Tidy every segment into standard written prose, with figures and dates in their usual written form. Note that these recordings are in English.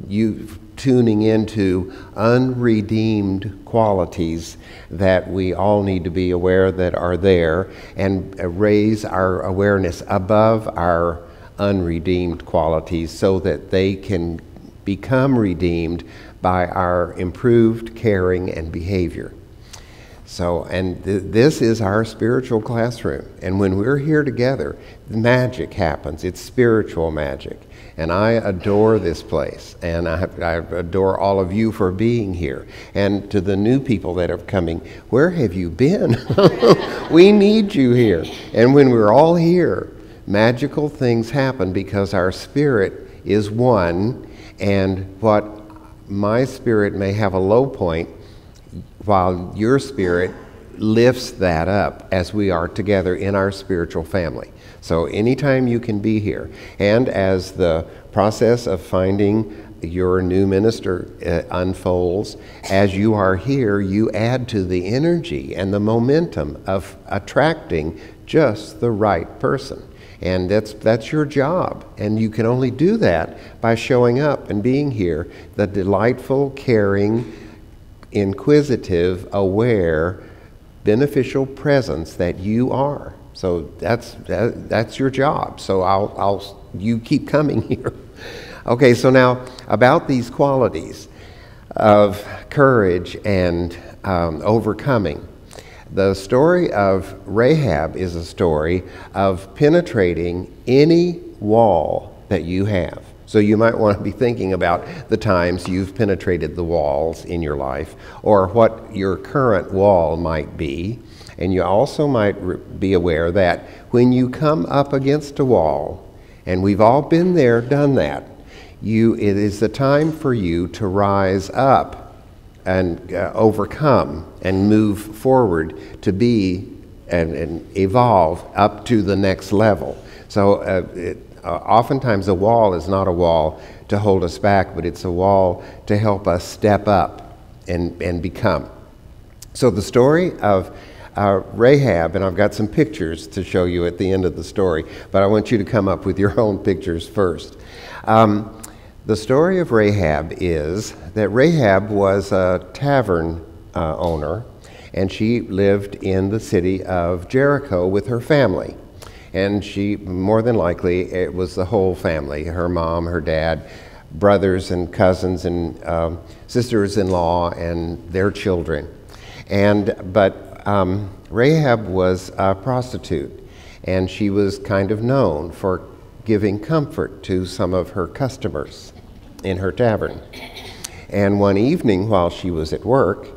you tuning into unredeemed qualities that we all need to be aware that are there, and raise our awareness above our unredeemed qualities so that they can become redeemed by our improved caring and behavior. So, and this is our spiritual classroom. And when we're here together, magic happens. It's spiritual magic. And I adore this place. And I adore all of you for being here. And to the new people that are coming, where have you been? We need you here. And when we're all here, magical things happen because our spirit is one. And what my spirit may have a low point, while your spirit lifts that up as we are together in our spiritual family. So anytime you can be here, and as the process of finding your new minister unfolds, as you are here, you add to the energy and the momentum of attracting just the right person. And that's your job. And you can only do that by showing up and being here, the delightful, caring, inquisitive, aware, beneficial presence that you are. So that's your job. So you keep coming here. Okay, so now about these qualities of courage and overcoming. The story of Rahab is a story of penetrating any wall that you have. So you might want to be thinking about the times you've penetrated the walls in your life, or what your current wall might be. And you also might be aware that when you come up against a wall, and we've all been there, done that, it is the time for you to rise up and overcome and move forward to be and evolve up to the next level. So oftentimes a wall is not a wall to hold us back, but it's a wall to help us step up and become. So the story of Rahab, and I've got some pictures to show you at the end of the story, but I want you to come up with your own pictures first. The story of Rahab is that Rahab was a tavern owner, and she lived in the city of Jericho with her family. And she, more than likely, it was the whole family, her mom, her dad, brothers and cousins and sisters-in-law and their children. But Rahab was a prostitute, and she was kind of known for giving comfort to some of her customers in her tavern. And one evening while she was at work,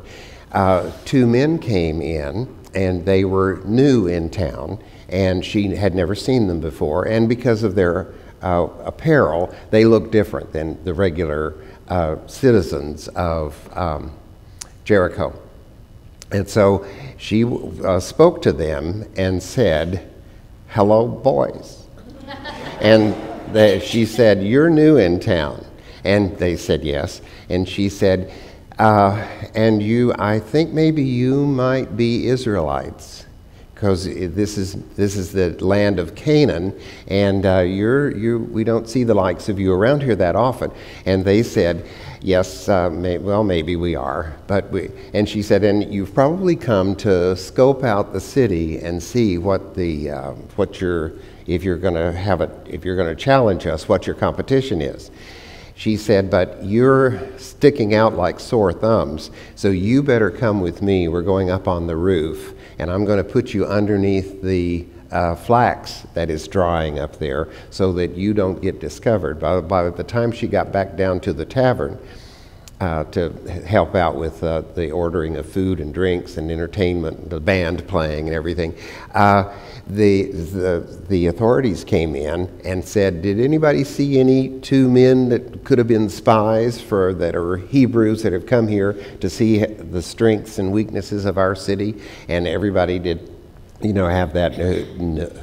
two men came in, and they were new in town, and she had never seen them before, and because of their apparel, they looked different than the regular citizens of Jericho. And so she spoke to them and said, "Hello, boys." And she said, "You're new in town." And they said yes. And she said, "And you, I think maybe you might be Israelites, because this is the land of Canaan, and we don't see the likes of you around here that often." And they said, "Yes, maybe we are, and she said, "And you've probably come to scope out the city and see if you're going to challenge us, what your competition is." She said, "But you're sticking out like sore thumbs, so you better come with me. We're going up on the roof, and I'm going to put you underneath the flax that is drying up there so that you don't get discovered." By the time she got back down to the tavern to help out with the ordering of food and drinks and entertainment, the band playing and everything, the authorities came in and said, "Did anybody see any two men that could have been spies that are Hebrews that have come here to see the strengths and weaknesses of our city?" And everybody did, have that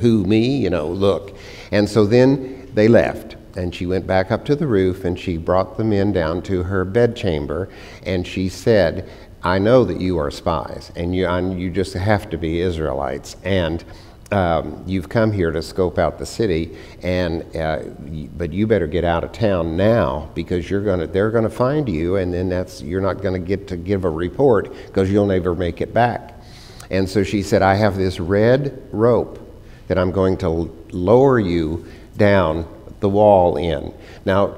who me, look. And so then they left, and she went back up to the roof, and she brought the men down to her bedchamber, and she said, "I know that you are spies, and you just have to be Israelites, and you've come here to scope out the city, but you better get out of town now, because they're gonna find you, and then you're not gonna get to give a report because you'll never make it back. And so she said, I have this red rope that I'm going to lower you down the wall in. Now,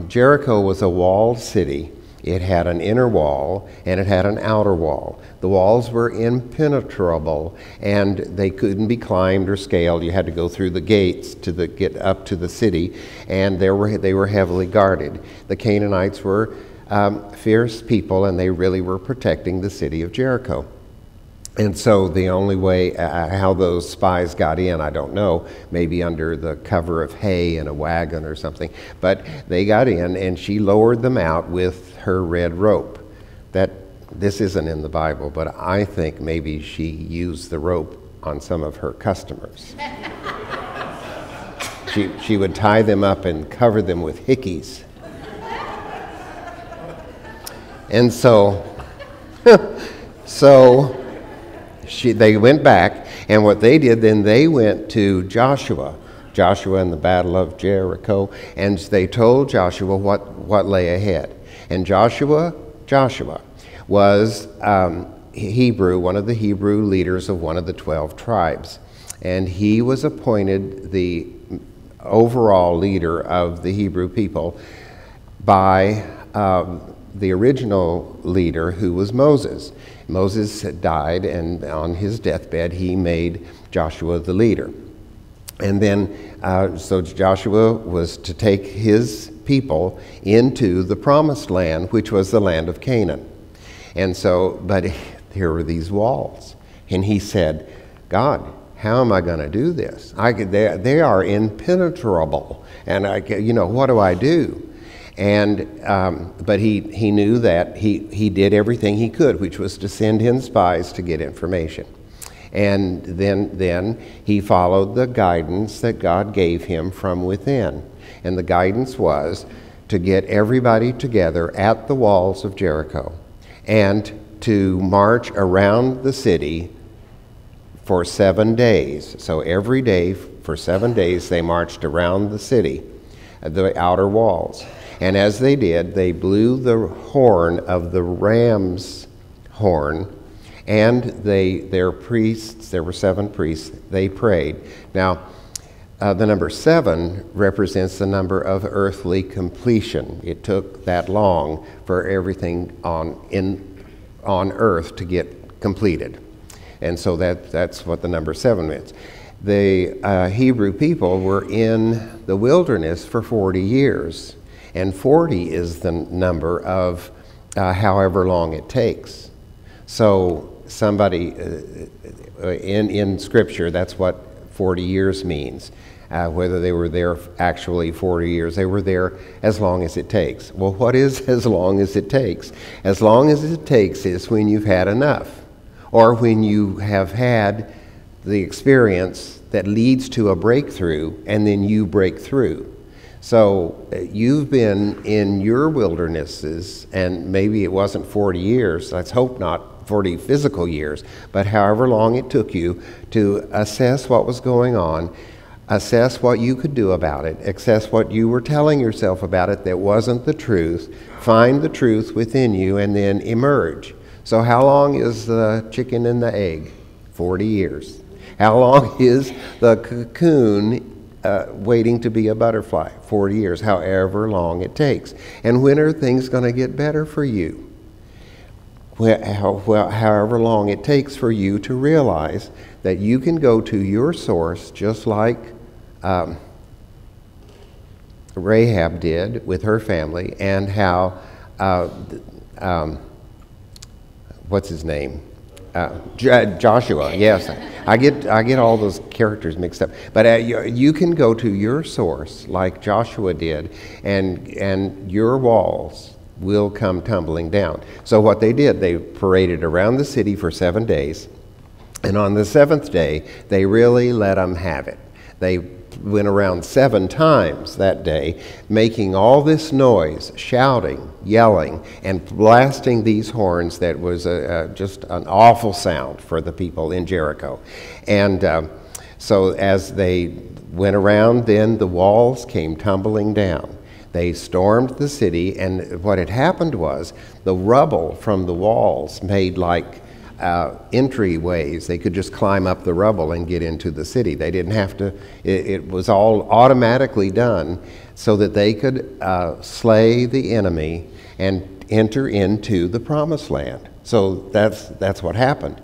Jericho was a walled city. It had an inner wall and it had an outer wall. The walls were impenetrable and they couldn't be climbed or scaled. You had to go through the gates to get up to the city, and they were heavily guarded. The Canaanites were fierce people, and they really were protecting the city of Jericho. And so the only way, how those spies got in, I don't know, maybe under the cover of hay in a wagon or something, but they got in, and she lowered them out with her red rope. This isn't in the Bible, but I think maybe she used the rope on some of her customers. She would tie them up and cover them with hickeys. And so they went back, and what they did then, they went to Joshua in the Battle of Jericho, and they told Joshua what lay ahead. And Joshua was Hebrew, one of the Hebrew leaders of one of the 12 tribes. And he was appointed the overall leader of the Hebrew people by the original leader, who was Moses. Moses had died, and on his deathbed he made Joshua the leader. And then, so Joshua was to take his people into the promised land, which was the land of Canaan. And so, but there were these walls. And he said, God, how am I going to do this? They are impenetrable. And what do I do? And but he knew that he did everything he could, which was to send in spies to get information. And then he followed the guidance that God gave him from within. And the guidance was to get everybody together at the walls of Jericho and to march around the city for 7 days. So every day for 7 days they marched around the city, the outer walls. And as they did, they blew the horn of the ram's horn, and their priests, there were 7 priests, they prayed. Now, the number 7 represents the number of earthly completion. It took that long for everything on earth to get completed. And so that's what the number 7 means. The Hebrew people were in the wilderness for 40 years. And 40 is the number of however long it takes. So somebody in Scripture, that's what 40 years means. Whether they were there actually 40 years, they were there as long as it takes. Well, what is as long as it takes? As long as it takes is when you've had enough, or when you have had the experience that leads to a breakthrough, and then you break through. So you've been in your wildernesses, and maybe it wasn't 40 years, let's hope not 40 physical years, but however long it took you to assess what was going on, assess what you could do about it, assess what you were telling yourself about it that wasn't the truth, find the truth within you, and then emerge. So how long is the chicken and the egg? 40 years. How long is the cocoon waiting to be a butterfly? 40 years, however long it takes. And when are things going to get better for you? However long it takes for you to realize that you can go to your source, just like Rahab did with her family, and how what's his name? Joshua, yes. I get all those characters mixed up. But you can go to your source like Joshua did, and your walls will come tumbling down. So what they did, they paraded around the city for 7 days, and on the 7th day, they really let them have it. They went around 7 times that day, making all this noise, shouting, yelling, and blasting these horns that was just an awful sound for the people in Jericho. And So as they went around, then the walls came tumbling down. They stormed the city, and what had happened was the rubble from the walls made like entryways. They could just climb up the rubble and get into the city. They didn't have to, it was all automatically done so that they could slay the enemy and enter into the promised land. So that's what happened.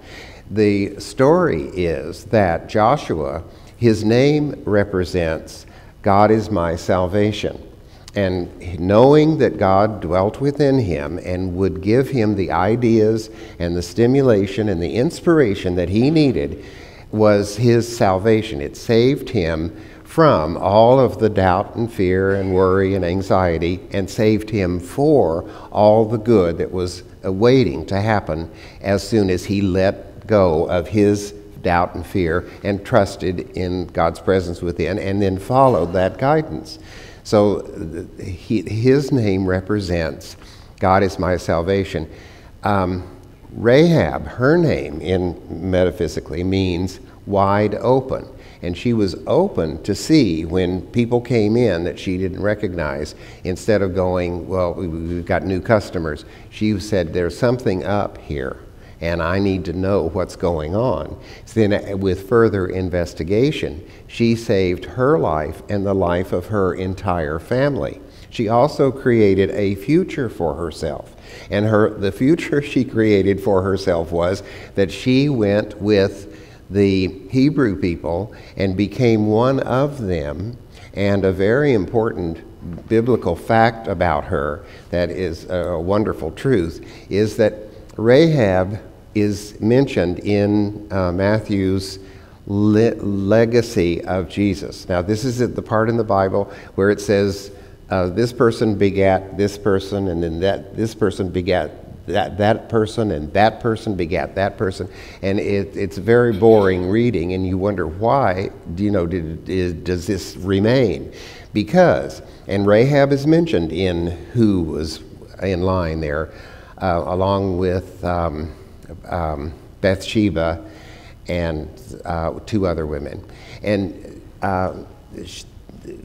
The story is that Joshua, his name represents God is my salvation. And knowing that God dwelt within him and would give him the ideas and the stimulation and the inspiration that he needed was his salvation. It saved him from all of the doubt and fear and worry and anxiety, and saved him for all the good that was waiting to happen as soon as he let go of his doubt and fear and trusted in God's presence within, and then followed that guidance. So his name represents God is my salvation. Rahab, her name metaphysically means wide open. And she was open to see when people came in that she didn't recognize. Instead of going, well, we've got new customers, she said, there's something up here, and I need to know what's going on. So then with further investigation, she saved her life and the life of her entire family. She also created a future for herself. And the future she created for herself was that she went with the Hebrew people and became one of them. And a very important biblical fact about her that is a wonderful truth is that Rahab is mentioned in Matthew's legacy of Jesus. Now, this is the part in the Bible where it says this person begat this person, and then this person begat that person, and that person begat that person, and it's very boring reading, and you wonder why. Does this remain? Because, and Rahab is mentioned in who was in line there, along with Bathsheba and two other women. And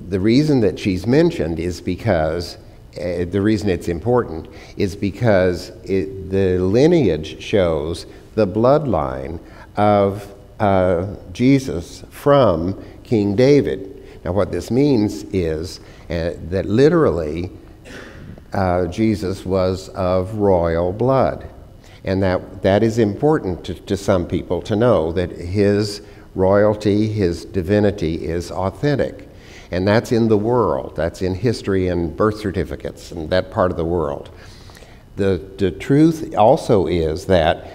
the reason that she's mentioned is because, the reason it's important is because the lineage shows the bloodline of Jesus from King David. Now what this means is that literally Jesus was of royal blood. And that is important to some people to know, that his royalty, his divinity is authentic. And that's in the world. That's in history and birth certificates and that part of the world. The truth also is that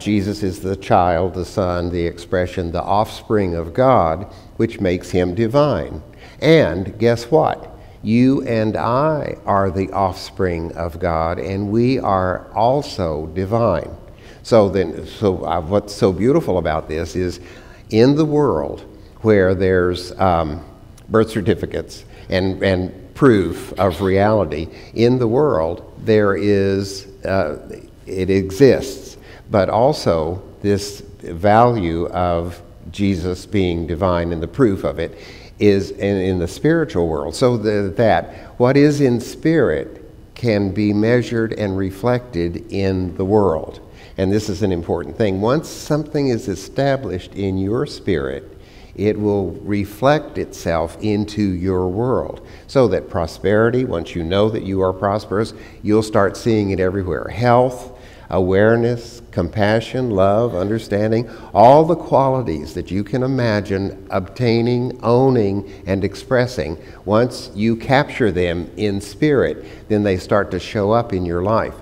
Jesus is the child, the son, the expression, the offspring of God, which makes him divine. And guess what? You and I are the offspring of God, and we are also divine. So what's so beautiful about this is, in the world where there's birth certificates and proof of reality, in the world there is, it exists, but also this value of Jesus being divine and the proof of it is in the spiritual world. So that what is in spirit can be measured and reflected in the world. And this is an important thing. Once something is established in your spirit, it will reflect itself into your world. So that prosperity, once you know that you are prosperous, you'll start seeing it everywhere. Health, awareness, compassion, love, understanding, all the qualities that you can imagine obtaining, owning, and expressing. Once you capture them in spirit, then they start to show up in your life.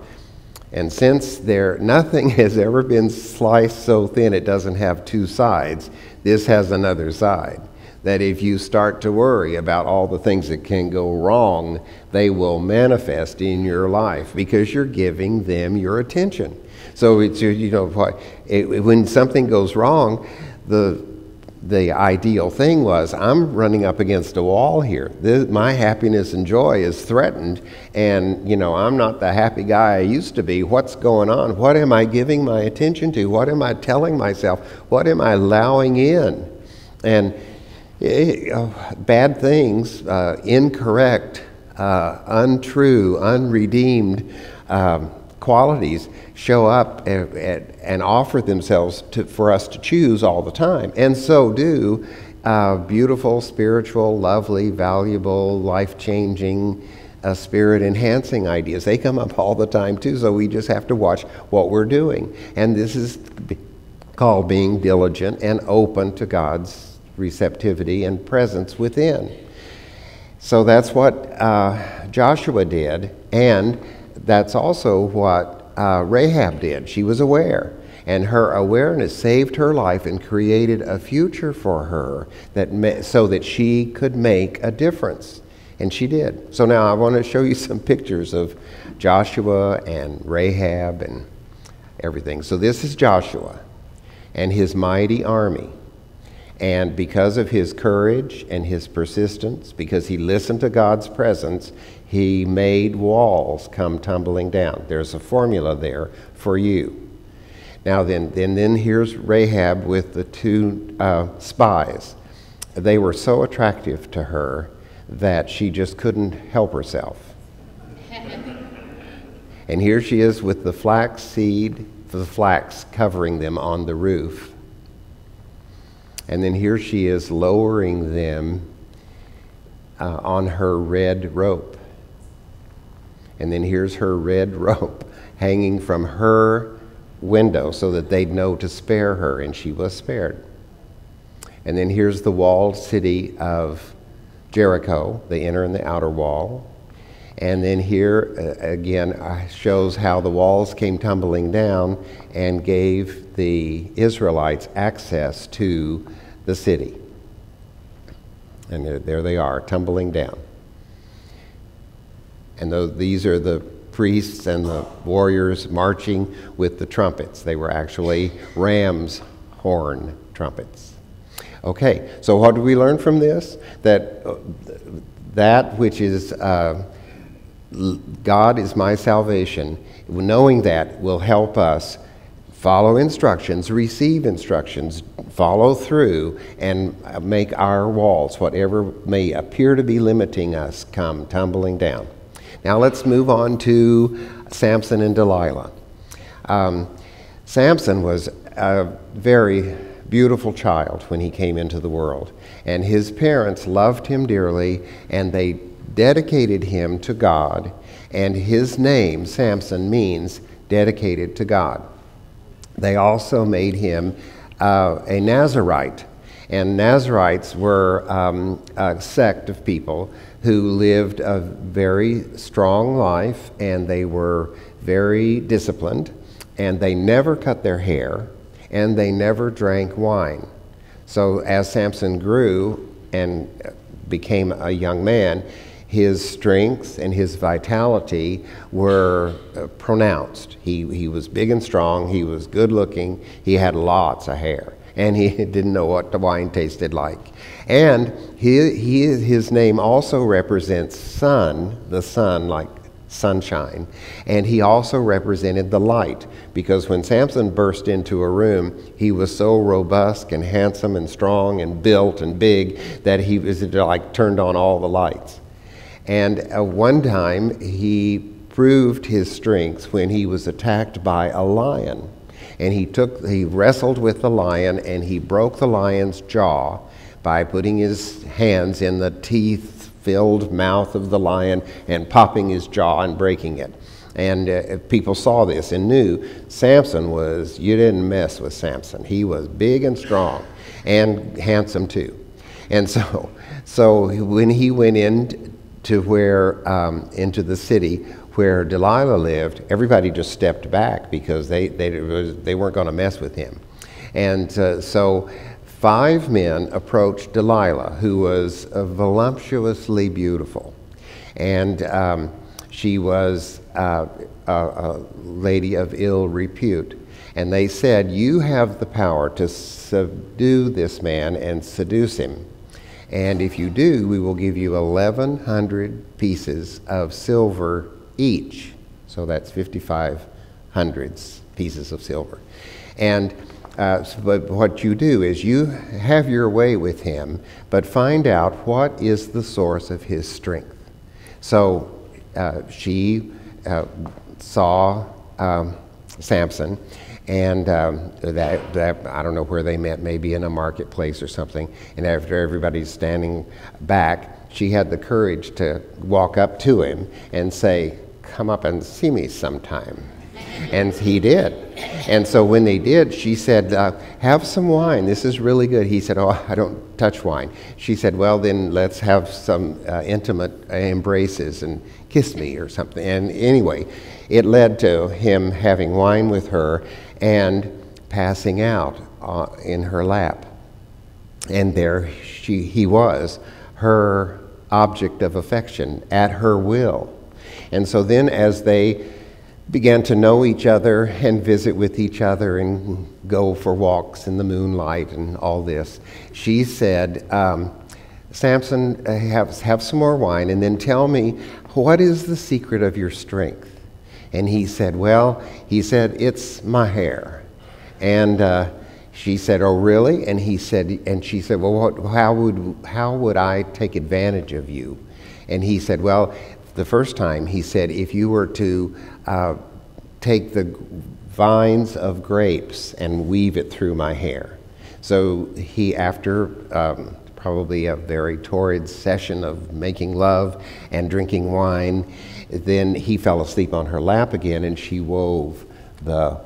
And since nothing has ever been sliced so thin it doesn't have two sides, this has another side. That if you start to worry about all the things that can go wrong, they will manifest in your life because you're giving them your attention. So it's, when something goes wrong, the ideal thing was, I'm running up against a wall here. My happiness and joy is threatened, and I'm not the happy guy I used to be. What's going on? What am I giving my attention to? What am I telling myself? What am I allowing in? And bad things, incorrect, untrue, unredeemed qualities show up and offer themselves for us to choose all the time. And so do beautiful, spiritual, lovely, valuable, life-changing, spirit-enhancing ideas. They come up all the time too, so we just have to watch what we're doing. And this is called being diligent and open to God's receptivity and presence within. So that's what Joshua did, and that's also what Rahab did. She was aware, and her awareness saved her life and created a future for her so that she could make a difference. And she did. So now I want to show you some pictures of Joshua and Rahab and everything. So this is Joshua and his mighty army. And because of his courage and his persistence, because he listened to God's presence, he made walls come tumbling down. There's a formula there for you. Now then here's Rahab with the two spies. They were so attractive to her that she just couldn't help herself. And here she is with the flax seed, the flax covering them on the roof. And then here she is lowering them on her red rope. And then here's her red rope hanging from her window so that they'd know to spare her, and she was spared. And then here's the walled city of Jericho, the inner and the outer wall. And then here again shows how the walls came tumbling down and gave the Israelites access to the city. And there they are, tumbling down. And these are the priests and the warriors marching with the trumpets. They were actually ram's horn trumpets. Okay, so what do we learn from this? That which is God is my salvation, knowing that will help us follow instructions, receive instructions, follow through, and make our walls, whatever may appear to be limiting us, come tumbling down. Now let's move on to Samson and Delilah. Samson was a very beautiful child when he came into the world, and his parents loved him dearly, and they dedicated him to God, and his name, Samson, means dedicated to God. They also made him a Nazarite, and Nazarites were a sect of people who lived a very strong life, and they were very disciplined, and they never cut their hair, and they never drank wine. So as Samson grew and became a young man, his strength and his vitality were pronounced. He was big and strong, he was good looking, he had lots of hair, and he didn't know what the wine tasted like. And his name also represents sun, the sun, like sunshine, and he also represented the light, because when Samson burst into a room, he was so robust and handsome and strong and built and big that he was like turned on all the lights. And one time he proved his strength when he was attacked by a lion, and he wrestled with the lion, and he broke the lion's jaw by putting his hands in the teeth-filled mouth of the lion and popping his jaw and breaking it. And people saw this and knew Samson you didn't mess with Samson. He was big and strong and handsome too. And so when he went into the city where Delilah lived, everybody just stepped back because they weren't going to mess with him. And so 5 men approached Delilah, who was voluptuously beautiful. And she was a lady of ill repute. And they said, "You have the power to subdue this man and seduce him. And if you do, we will give you 1,100 pieces of silver each." So that's 5,500 pieces of silver. And but what you do is you have your way with him, but find out what is the source of his strength. So she saw Samson, and that I don't know where they met, maybe in a marketplace or something. And after everybody's standing back, she had the courage to walk up to him and say, "Come up and see me sometime." And he did. And so when they did, she said, "Have some wine. This is really good." He said, "Oh, I don't touch wine." She said, "Well, then let's have some intimate embraces and kiss me or something." And anyway, it led to him having wine with her and passing out in her lap. And there he was, her object of affection, at her will. And so then as they began to know each other and visit with each other and go for walks in the moonlight and all this, she said, "Samson, have some more wine, and then tell me, what is the secret of your strength?" And he said, "It's my hair." And she said, "Oh, really?" And she said, "Well, how would I take advantage of you?" And he said, "Well, the first time," he said, "if you were to take the vines of grapes and weave it through my hair." So he, after probably a very torrid session of making love and drinking wine, then he fell asleep on her lap again, and she wove the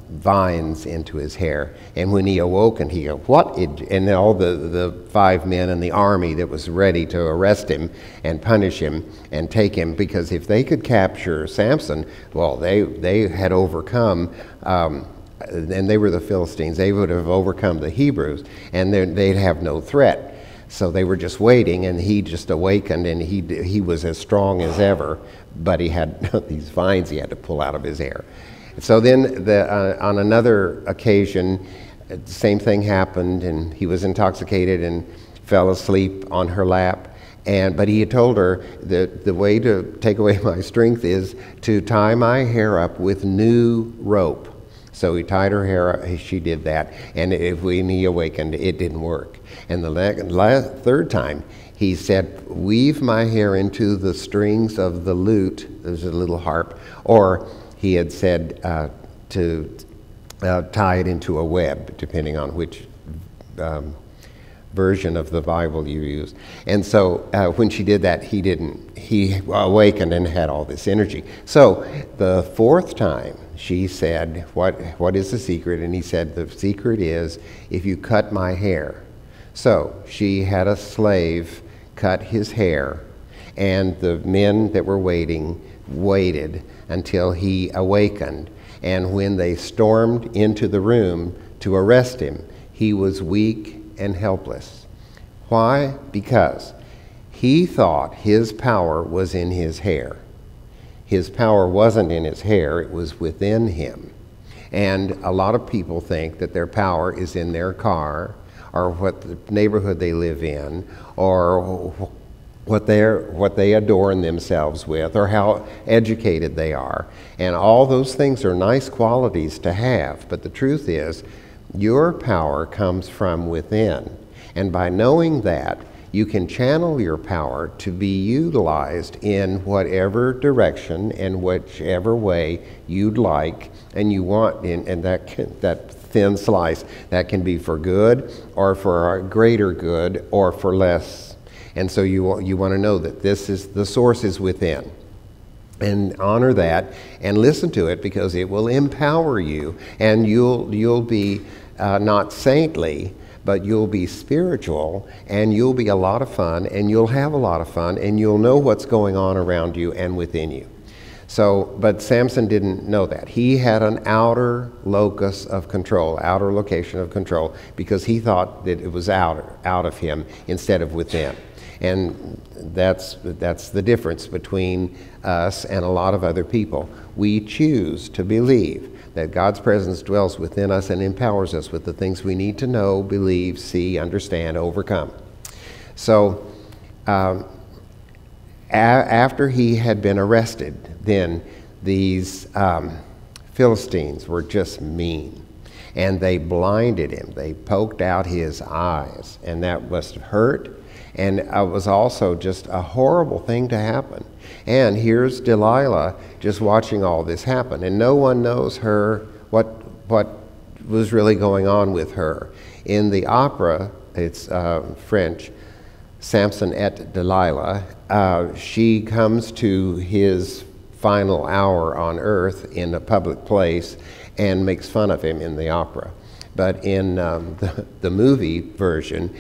vines into his hair. And when he awoke, and he go, "What?" And all the 5 men in the army that was ready to arrest him and punish him and take him, because if they could capture Samson, well, they had overcome, and they were the Philistines. They would have overcome the Hebrews, and they'd have no threat. So they were just waiting, and he just awakened, and he was as strong as ever, but he had these vines he had to pull out of his hair. So then on another occasion, the same thing happened, and he was intoxicated and fell asleep on her lap. But he had told her that the way to take away my strength is to tie my hair up with new rope. So he tied her hair up, she did that, and when he awakened, it didn't work. And the third time, he said, "Weave my hair into the strings of the lute," there's a little harp, or he had said to tie it into a web, depending on which version of the Bible you use. And so when she did that, he awakened and had all this energy. So the fourth time, she said, what is the secret? And he said, "The secret is if you cut my hair." So she had a slave cut his hair, and the men that were waited until he awakened. And when they stormed into the room to arrest him, he was weak and helpless. Why? Because he thought his power was in his hair. His power wasn't in his hair, it was within him. And a lot of people think that their power is in their car, or what the neighborhood they live in, or what they adorn themselves with, or how educated they are. And all those things are nice qualities to have, but the truth is, your power comes from within. And by knowing that, you can channel your power to be utilized in whatever direction and whichever way you'd like and you want, and that thin slice, that can be for good or for a greater good or for less. And so you want to know that the source is within. And honor that and listen to it, because it will empower you, and you'll be not saintly, but you'll be spiritual, and you'll be a lot of fun, and you'll have a lot of fun, and you'll know what's going on around you and within you. So, but Samson didn't know that. He had an outer locus of control, outer location of control, because he thought that it was out of him instead of within. And that's the difference between us and a lot of other people. We choose to believe that God's presence dwells within us and empowers us with the things we need to know, believe, see, understand, overcome. So after he had been arrested, then these Philistines were just mean. and they blinded him. They poked out his eyes, and that must have hurt. And it was also just a horrible thing to happen. And here's Delilah just watching all this happen, and no one knows her what was really going on with her. In the opera, it's French, Samson et Delilah, she comes to his final hour on earth in a public place and makes fun of him in the opera. But in the movie version,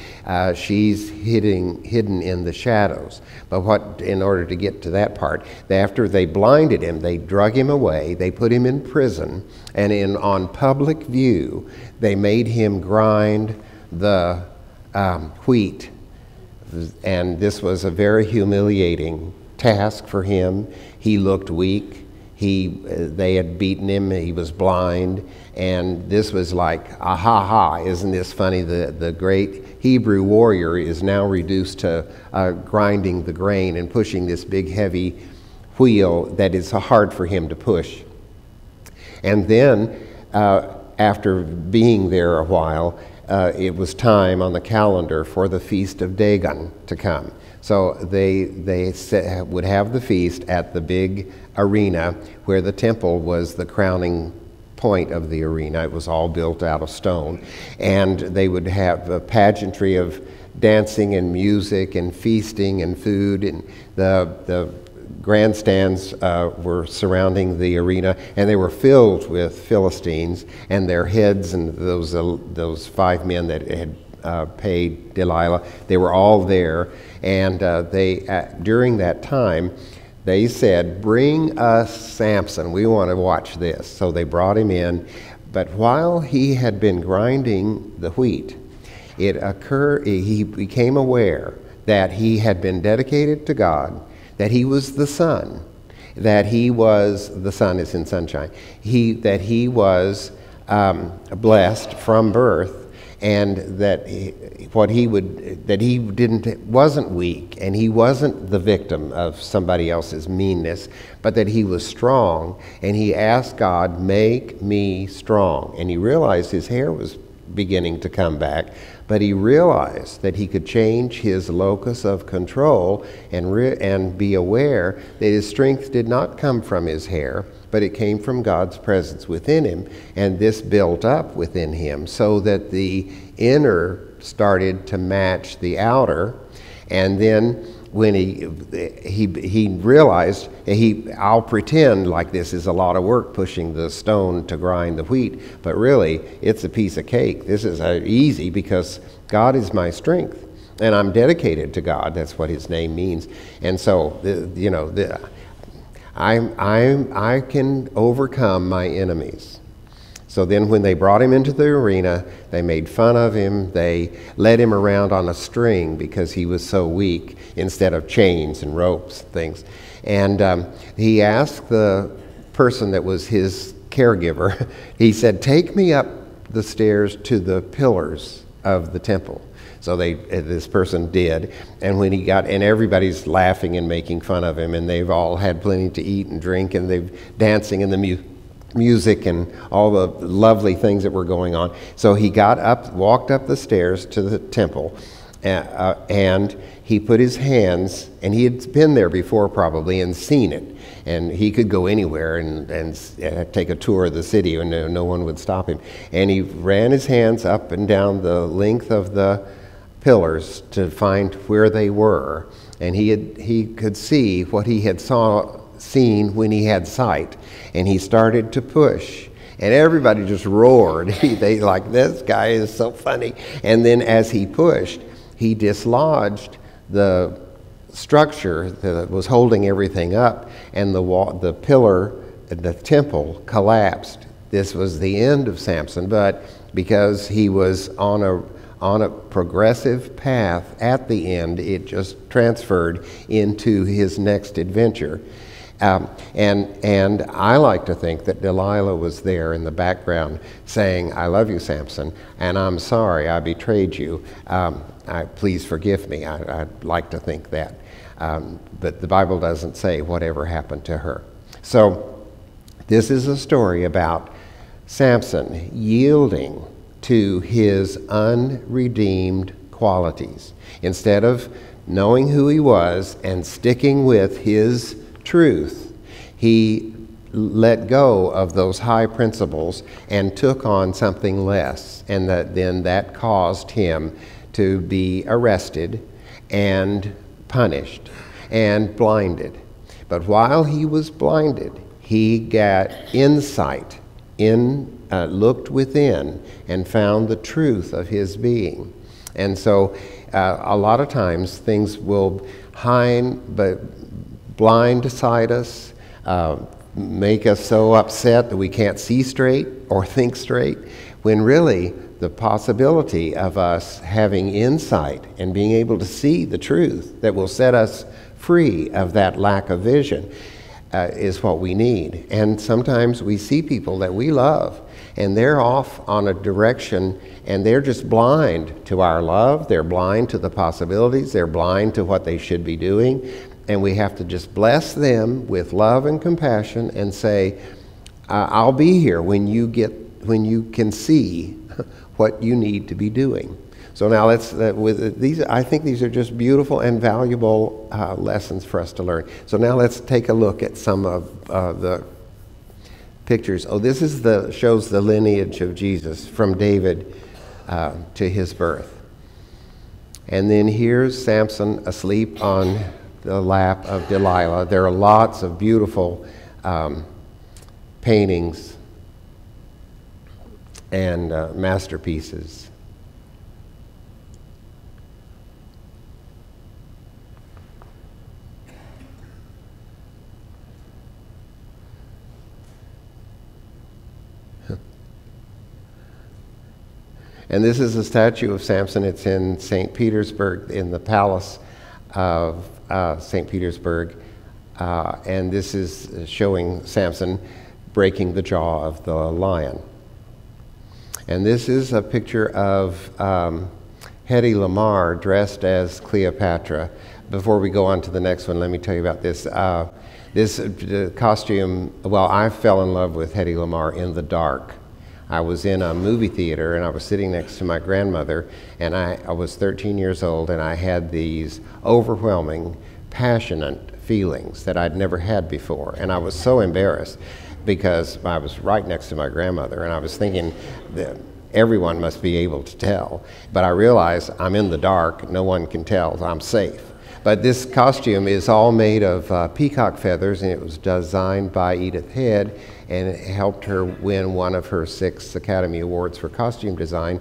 she's hidden in the shadows. But in order to get to that part, after they blinded him, they drug him away, they put him in prison, and on public view, they made him grind the wheat. And this was a very humiliating task for him. He looked weak. They had beaten him. He was blind. And this was like, ah ha ha, isn't this funny? The great Hebrew warrior is now reduced to grinding the grain and pushing this big heavy wheel that is hard for him to push. And then after being there a while, it was time on the calendar for the feast of Dagon to come. So they would have the feast at the big arena where the temple was the crowning point of the arena. It was all built out of stone. And they would have a pageantry of dancing and music and feasting and food. And the grandstands were surrounding the arena, and they were filled with Philistines and their heads, and those 5 men that had paid Delilah. They were all there, and during that time, they said, "Bring us Samson. We want to watch this." So they brought him in, but while he had been grinding the wheat, he became aware that he had been dedicated to God, that he was the son, that he was, the sun is in sunshine, that he was blessed from birth, and that wasn't weak, and he wasn't the victim of somebody else's meanness, but that he was strong, and he asked God, "Make me strong." And he realized his hair was beginning to come back, but he realized that he could change his locus of control and be aware that his strength did not come from his hair, but it came from God's presence within him, and this built up within him so that the inner started to match the outer. And then when he realized, I'll pretend like this is a lot of work pushing the stone to grind the wheat, but really it's a piece of cake. This is easy because God is my strength, and I'm dedicated to God. That's what his name means. And so, I can overcome my enemies. So then when they brought him into the arena, they made fun of him. They led him around on a string because he was so weak, instead of chains and ropes and things. And he asked the person that was his caregiver, he said, "Take me up the stairs to the pillars of the temple." So this person did, and when he got, and everybody's laughing and making fun of him, and they've all had plenty to eat and drink, and they've dancing in the music and all the lovely things that were going on. So he walked up the stairs to the temple, and he put his hands, and he had been there before probably and seen it, and he could go anywhere and take a tour of the city, and no one would stop him. And he ran his hands up and down the length of the pillars to find where they were, and he could see what he had seen when he had sight, and he started to push, and everybody just roared. They like, "This guy is so funny." And then as he pushed, he dislodged the structure that was holding everything up, and the pillar, the temple collapsed. This was the end of Samson, but because he was on a progressive path at the end, it just transferred into his next adventure. And I like to think that Delilah was there in the background saying, "I love you, Samson, and I'm sorry I betrayed you. Please forgive me." I'd like to think that. But the Bible doesn't say whatever happened to her. So this is a story about Samson yielding to his unredeemed qualities. Instead of knowing who he was and sticking with his truth, he let go of those high principles and took on something less. And then that caused him to be arrested and punished and blinded. But while he was blinded, he got insight, looked within and found the truth of his being. And so a lot of times things will blindside us, make us so upset that we can't see straight or think straight, when really the possibility of us having insight and being able to see the truth that will set us free of that lack of vision is what we need. And sometimes we see people that we love, and they're off on a direction, and they're just blind to our love. They're blind to the possibilities. They're blind to what they should be doing. And we have to just bless them with love and compassion and say, I'll be here when you can see what you need to be doing. So now with these, I think these are just beautiful and valuable lessons for us to learn. So now let's take a look at some of the pictures. Oh, this shows the lineage of Jesus from David to his birth. And then here's Samson asleep on the lap of Delilah. There are lots of beautiful paintings and masterpieces. And this is a statue of Samson. It's in St. Petersburg, in the palace of St. Petersburg. And this is showing Samson breaking the jaw of the lion. And this is a picture of Hedy Lamarr dressed as Cleopatra. Before we go on to the next one, let me tell you about this. This costume, well, I fell in love with Hedy Lamarr in the dark. I was in a movie theater, and I was sitting next to my grandmother, and I was 13 years old, and I had these overwhelming, passionate feelings that I'd never had before. And I was so embarrassed because I was right next to my grandmother, and I was thinking that everyone must be able to tell. But I realized I'm in the dark, no one can tell, I'm safe. But this costume is all made of peacock feathers, and it was designed by Edith Head, and it helped her win one of her 6 Academy Awards for costume design.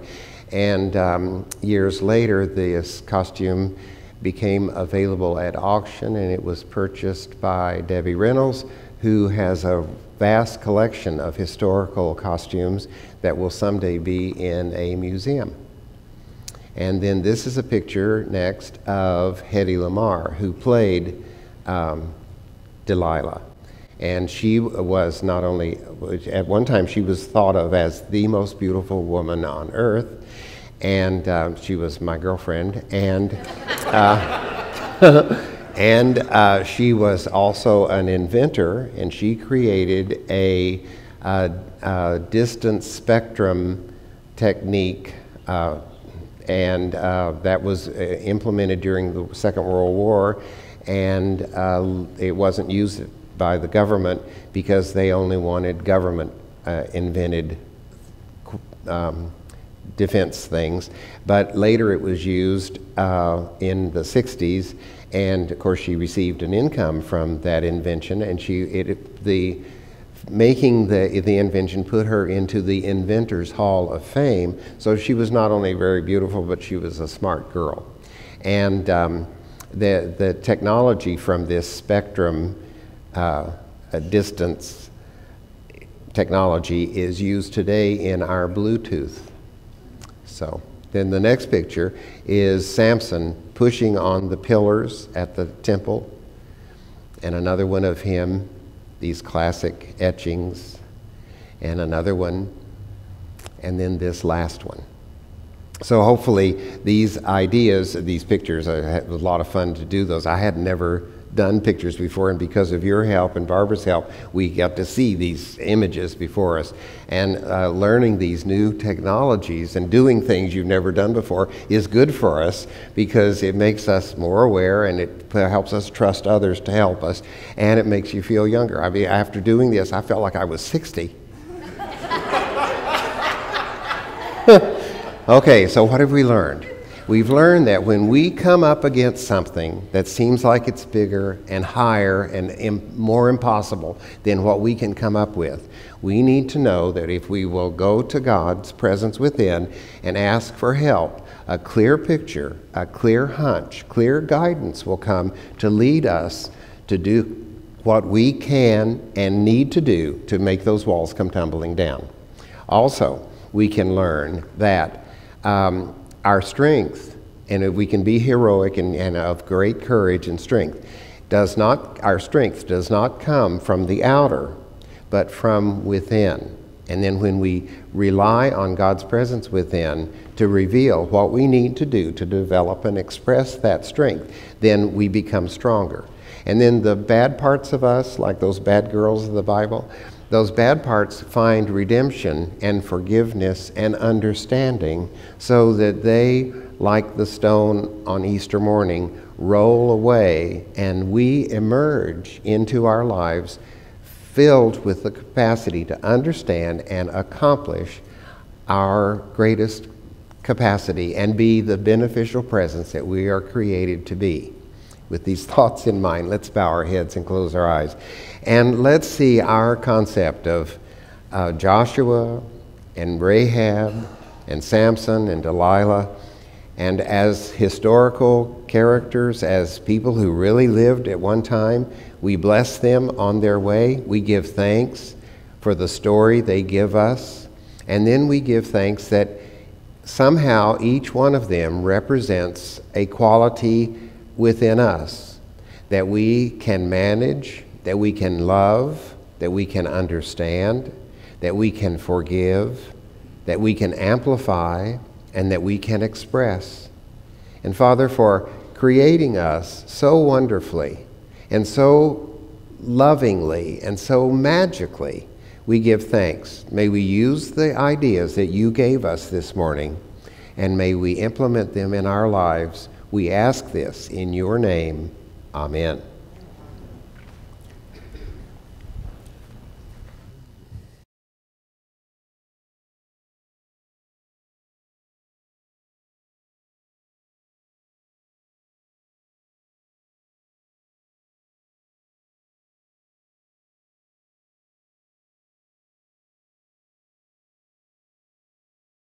And years later, this costume became available at auction, and it was purchased by Debbie Reynolds, who has a vast collection of historical costumes that will someday be in a museum. And then this is a picture next of Hedy Lamarr, who played Delilah. And she was not only, at one time she was thought of as the most beautiful woman on earth, and she was my girlfriend, and she was also an inventor, and she created a distance spectrum technique, and that was implemented during the Second World War, and it wasn't used by the government because they only wanted government invented defense things. But later it was used in the 60s, and of course she received an income from that invention, and making the invention put her into the Inventors Hall of Fame. So she was not only very beautiful, but she was a smart girl. And the technology from this spectrum distance technology is used today in our Bluetooth. So then the next picture is Samson pushing on the pillars at the temple, and another one of him, these classic etchings, and another one, and then this last one. So hopefully these ideas, these pictures, it was a lot of fun to do those. I had never done pictures before, and because of your help and Barbara's help, we got to see these images before us. And learning these new technologies and doing things you've never done before is good for us because it makes us more aware, and it helps us trust others to help us, and it makes you feel younger. I mean, after doing this, I felt like I was 60. Okay, so what have we learned? We've learned that when we come up against something that seems like it's bigger and higher and more impossible than what we can come up with, we need to know that if we will go to God's presence within and ask for help, a clear picture, a clear hunch, clear guidance will come to lead us to do what we can and need to do to make those walls come tumbling down. Also, we can learn that our strength, and we can be heroic and of great courage and strength, our strength does not come from the outer, but from within. And then when we rely on God's presence within to reveal what we need to do to develop and express that strength, then we become stronger. And then the bad parts of us, like those bad girls of the Bible, those bad parts find redemption and forgiveness and understanding so that they, like the stone on Easter morning, roll away, and we emerge into our lives filled with the capacity to understand and accomplish our greatest capacity and be the beneficial presence that we are created to be. With these thoughts in mind, let's bow our heads and close our eyes. And let's see our concept of Joshua and Rahab and Samson and Delilah, and as historical characters, as people who really lived at one time, we bless them on their way. We give thanks for the story they give us. And then we give thanks that somehow each one of them represents a quality within us that we can manage, that we can love, that we can understand, that we can forgive, that we can amplify, and that we can express. And Father, for creating us so wonderfully and so lovingly and so magically, we give thanks. May we use the ideas that you gave us this morning, and may we implement them in our lives. We ask this in your name. Amen.